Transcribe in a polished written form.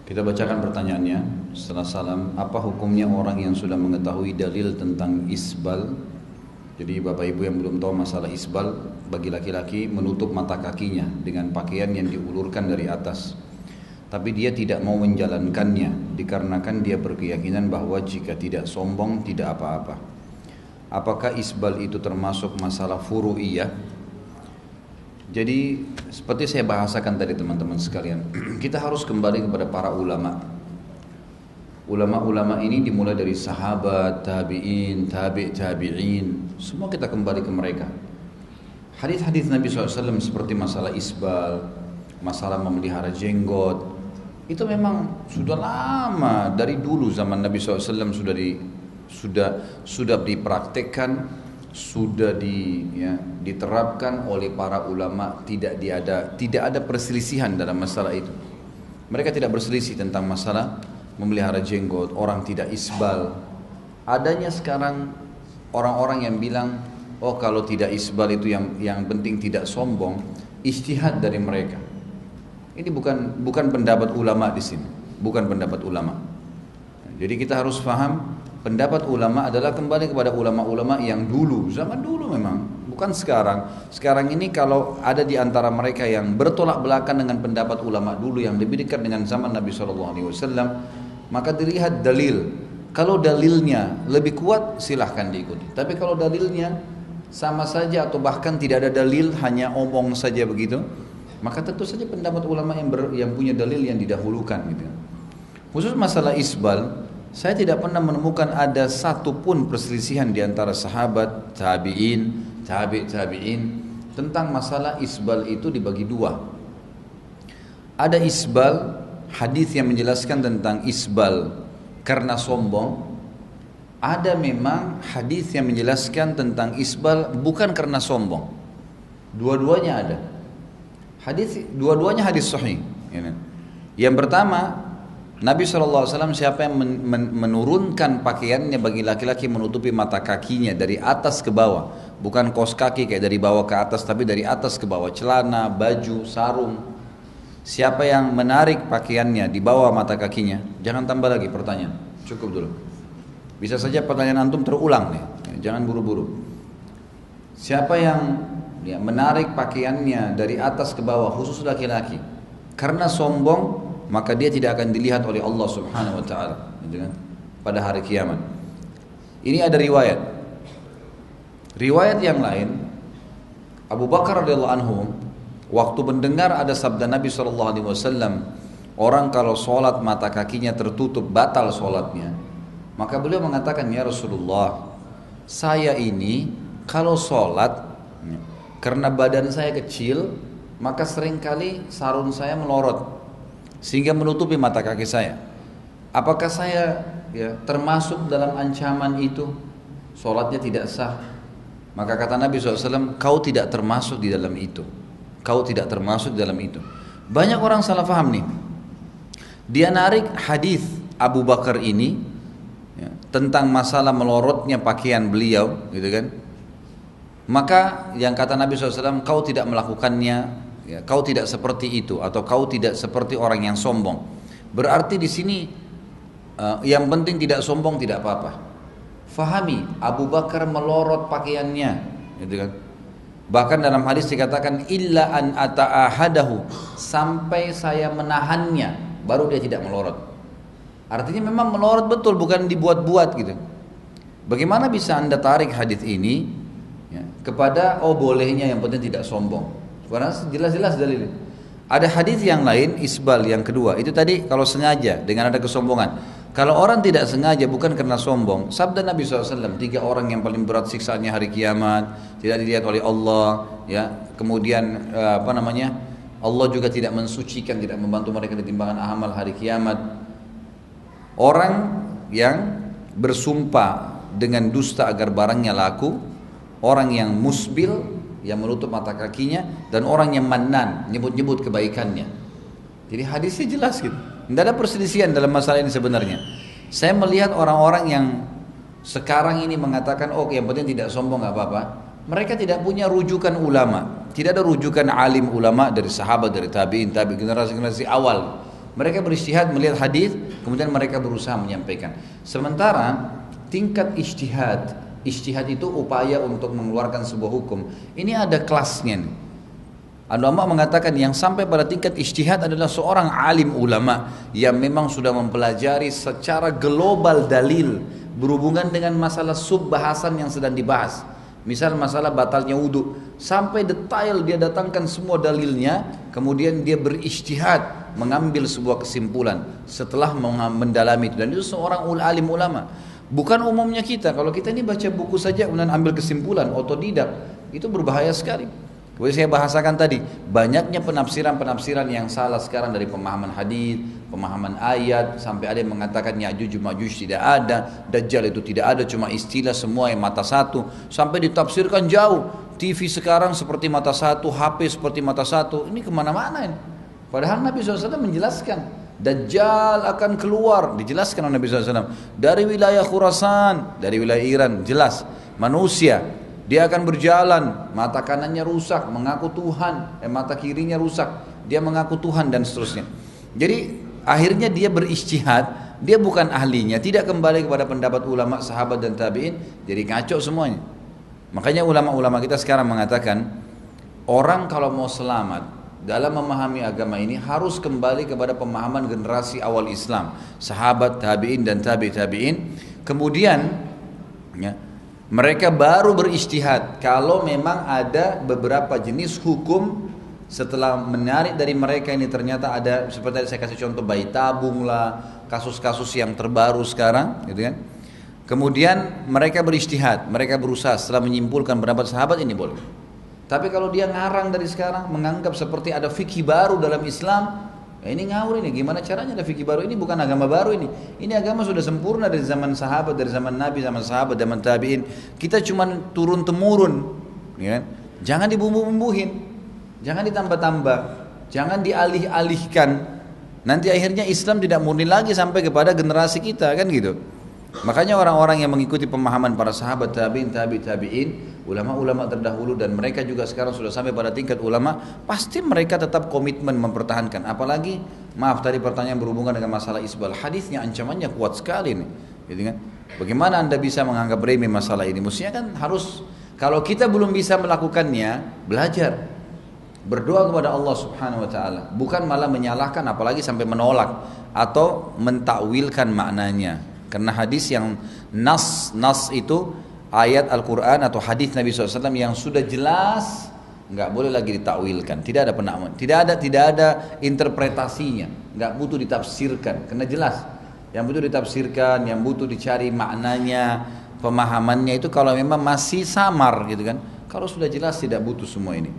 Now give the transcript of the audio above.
Kita bacakan pertanyaannya setelah salam. Apa hukumnya orang yang sudah mengetahui dalil tentang isbal? Jadi bapak ibu yang belum tahu masalah isbal, bagi laki-laki menutup mata kakinya dengan pakaian yang diulurkan dari atas. Tapi dia tidak mau menjalankannya dikarenakan dia berkeyakinan bahwa jika tidak sombong tidak apa-apa. Apakah isbal itu termasuk masalah furu'iyah? Jadi seperti saya bahasakan tadi teman-teman sekalian, kita harus kembali kepada para ulama. Ulama-ulama ini dimulai dari sahabat, tabi'in, tabi'in, semua kita kembali ke mereka. Hadis-hadis Nabi SAW seperti masalah isbal, masalah memelihara jenggot, itu memang sudah lama dari dulu zaman Nabi SAW sudah dipraktekkan, sudah diterapkan oleh para ulama. Tidak ada perselisihan dalam masalah itu. Mereka tidak berselisih tentang masalah memelihara jenggot, orang tidak isbal. Adanya sekarang orang-orang yang bilang, oh kalau tidak isbal itu yang penting tidak sombong, ijtihad dari mereka. Ini bukan pendapat ulama di sini, bukan pendapat ulama. Jadi kita harus paham, pendapat ulama adalah kembali kepada ulama-ulama yang dulu, zaman dulu memang, bukan sekarang. Sekarang ini kalau ada di antara mereka yang bertolak belakang dengan pendapat ulama dulu yang lebih dekat dengan zaman Nabi SAW, maka dilihat dalil. Kalau dalilnya lebih kuat silahkan diikuti. Tapi kalau dalilnya sama saja atau bahkan tidak ada dalil, hanya omong saja begitu, maka tentu saja pendapat ulama yang punya dalil yang didahulukan gitu. Khusus masalah isbal, saya tidak pernah menemukan ada satu pun perselisihan di antara sahabat, tabi'in, tabi'in tentang masalah isbal itu dibagi dua. Ada isbal, hadis yang menjelaskan tentang isbal karena sombong. Ada memang hadis yang menjelaskan tentang isbal bukan karena sombong. Dua-duanya ada. Dua-duanya hadis sahih. Yang pertama, Nabi SAW siapa yang menurunkan pakaiannya bagi laki-laki menutupi mata kakinya dari atas ke bawah, bukan kaos kaki kayak dari bawah ke atas, tapi dari atas ke bawah, celana, baju, sarung. Siapa yang menarik pakaiannya di bawah mata kakinya? Jangan tambah lagi pertanyaan, cukup dulu. Bisa saja pertanyaan antum terulang nih, jangan buru-buru. Siapa yang menarik pakaiannya dari atas ke bawah, khusus laki-laki, karena sombong, maka dia tidak akan dilihat oleh Allah Subhanahu wa taala pada hari kiamat. Ini ada riwayat. Riwayat yang lain, Abu Bakar radhiyallahu anhu waktu mendengar ada sabda Nabi sallallahu alaihi wasallam, orang kalau sholat mata kakinya tertutup batal sholatnya, maka beliau mengatakan, ya Rasulullah, saya ini kalau sholat karena badan saya kecil, maka seringkali sarung saya melorot sehingga menutupi mata kaki saya. Apakah saya termasuk dalam ancaman itu? Sholatnya tidak sah. Maka kata Nabi SAW, kau tidak termasuk di dalam itu. Kau tidak termasuk di dalam itu. Banyak orang salah faham nih. Dia narik hadis Abu Bakar ini tentang masalah melorotnya pakaian beliau, gitu kan? Maka yang kata Nabi SAW, kau tidak melakukannya, kau tidak seperti itu, atau kau tidak seperti orang yang sombong. Berarti di sini yang penting tidak sombong, tidak apa-apa. Fahami, Abu Bakar melorot pakaiannya, gitu kan? Bahkan dalam hadis dikatakan illa an ata'ahadahu, sampai saya menahannya baru dia tidak melorot. Artinya memang melorot betul, bukan dibuat-buat gitu. Bagaimana bisa Anda tarik hadis ini kepada bolehnya yang penting tidak sombong? Karena jelas-jelas dalil. Ada hadis yang lain isbal yang kedua, itu tadi kalau sengaja dengan ada kesombongan. Kalau orang tidak sengaja bukan karena sombong, sabda Nabi SAW, 3 orang yang paling berat siksaannya hari kiamat, tidak dilihat oleh Allah, kemudian Allah juga tidak mensucikan, tidak membantu mereka di timbangan amal hari kiamat. Orang yang bersumpah dengan dusta agar barangnya laku, orang yang musbil, yang menutup mata kakinya, dan orang yang mannan, nyebut-nyebut kebaikannya. Jadi hadisnya jelas gitu. Tidak ada perselisihan dalam masalah ini sebenarnya. Saya melihat orang-orang yang sekarang ini mengatakan, yang penting tidak sombong, gak apa-apa. Mereka tidak punya rujukan ulama. Tidak ada rujukan alim ulama dari sahabat, dari tabi'in, generasi-generasi awal. Mereka berijtihad melihat hadis, kemudian mereka berusaha menyampaikan. Sementara tingkat ijtihad, ijtihad itu upaya untuk mengeluarkan sebuah hukum. Ini ada kelasnya nih. Ada ulama mengatakan yang sampai pada tingkat ijtihad adalah seorang alim ulama yang memang sudah mempelajari secara global dalil berhubungan dengan masalah sub-bahasan yang sedang dibahas. Misal masalah batalnya wudhu, sampai detail dia datangkan semua dalilnya, kemudian dia berijtihad mengambil sebuah kesimpulan setelah mendalami itu. Dan itu seorang alim ulama. Bukan umumnya kita, kalau kita ini baca buku saja kemudian ambil kesimpulan otodidak, itu berbahaya sekali. Seperti saya bahasakan tadi, banyaknya penafsiran-penafsiran yang salah sekarang dari pemahaman hadis, pemahaman ayat, sampai ada yang mengatakan Ya'juj Ma'juj tidak ada, Dajjal itu tidak ada, cuma istilah semua yang mata satu, sampai ditafsirkan jauh. TV sekarang seperti mata satu, HP seperti mata satu, ini kemana-mana ini. Padahal Nabi SAW menjelaskan, Dajjal akan keluar, dijelaskan oleh Nabi SAW, dari wilayah Khurasan, dari wilayah Iran, jelas, manusia. Dia akan berjalan, mata kanannya rusak, mengaku Tuhan, mata kirinya rusak, dia mengaku Tuhan dan seterusnya. Jadi akhirnya dia berijtihad, dia bukan ahlinya, tidak kembali kepada pendapat ulama, sahabat dan tabi'in, jadi kacau semuanya. Makanya ulama-ulama kita sekarang mengatakan, orang kalau mau selamat dalam memahami agama ini harus kembali kepada pemahaman generasi awal Islam, sahabat, tabi'in dan tabi'in. Kemudian ya, mereka baru berijtihad kalau memang ada beberapa jenis hukum setelah menarik dari mereka ini ternyata ada, seperti saya kasih contoh bayi tabung lah, kasus-kasus yang terbaru sekarang gitu kan. Kemudian mereka berijtihad, mereka berusaha setelah menyimpulkan pendapat sahabat ini boleh. Tapi kalau dia ngarang dari sekarang menganggap seperti ada fikih baru dalam Islam, ya ini ngawur ini. Gimana caranya ada fikih baru? Ini bukan agama baru ini. Ini agama sudah sempurna dari zaman sahabat, dari zaman Nabi, zaman sahabat, zaman tabi'in. Kita cuma turun temurun, ya. Jangan dibumbu-bumbuhin, jangan ditambah-tambah, jangan dialih-alihkan. Nanti akhirnya Islam tidak murni lagi sampai kepada generasi kita, kan gitu. Makanya orang-orang yang mengikuti pemahaman para sahabat, tabi'in, ulama-ulama terdahulu, dan mereka juga sekarang sudah sampai pada tingkat ulama, pasti mereka tetap komitmen mempertahankan. Apalagi, maaf tadi pertanyaan berhubungan dengan masalah isbal, hadisnya ancamannya kuat sekali nih, gitu kan? Bagaimana anda bisa menganggap remeh masalah ini? Mestinya kan harus, kalau kita belum bisa melakukannya, belajar, berdoa kepada Allah Subhanahu Wa Taala, bukan malah menyalahkan, apalagi sampai menolak atau mentakwilkan maknanya. Karena hadis yang nas itu ayat Al-Quran atau hadis Nabi SAW yang sudah jelas, nggak boleh lagi ditakwilkan. Tidak ada penaklukan, tidak ada interpretasinya, nggak butuh ditafsirkan, karena jelas. Yang butuh ditafsirkan, yang butuh dicari maknanya, pemahamannya itu kalau memang masih samar gitu kan. Kalau sudah jelas tidak butuh semua ini.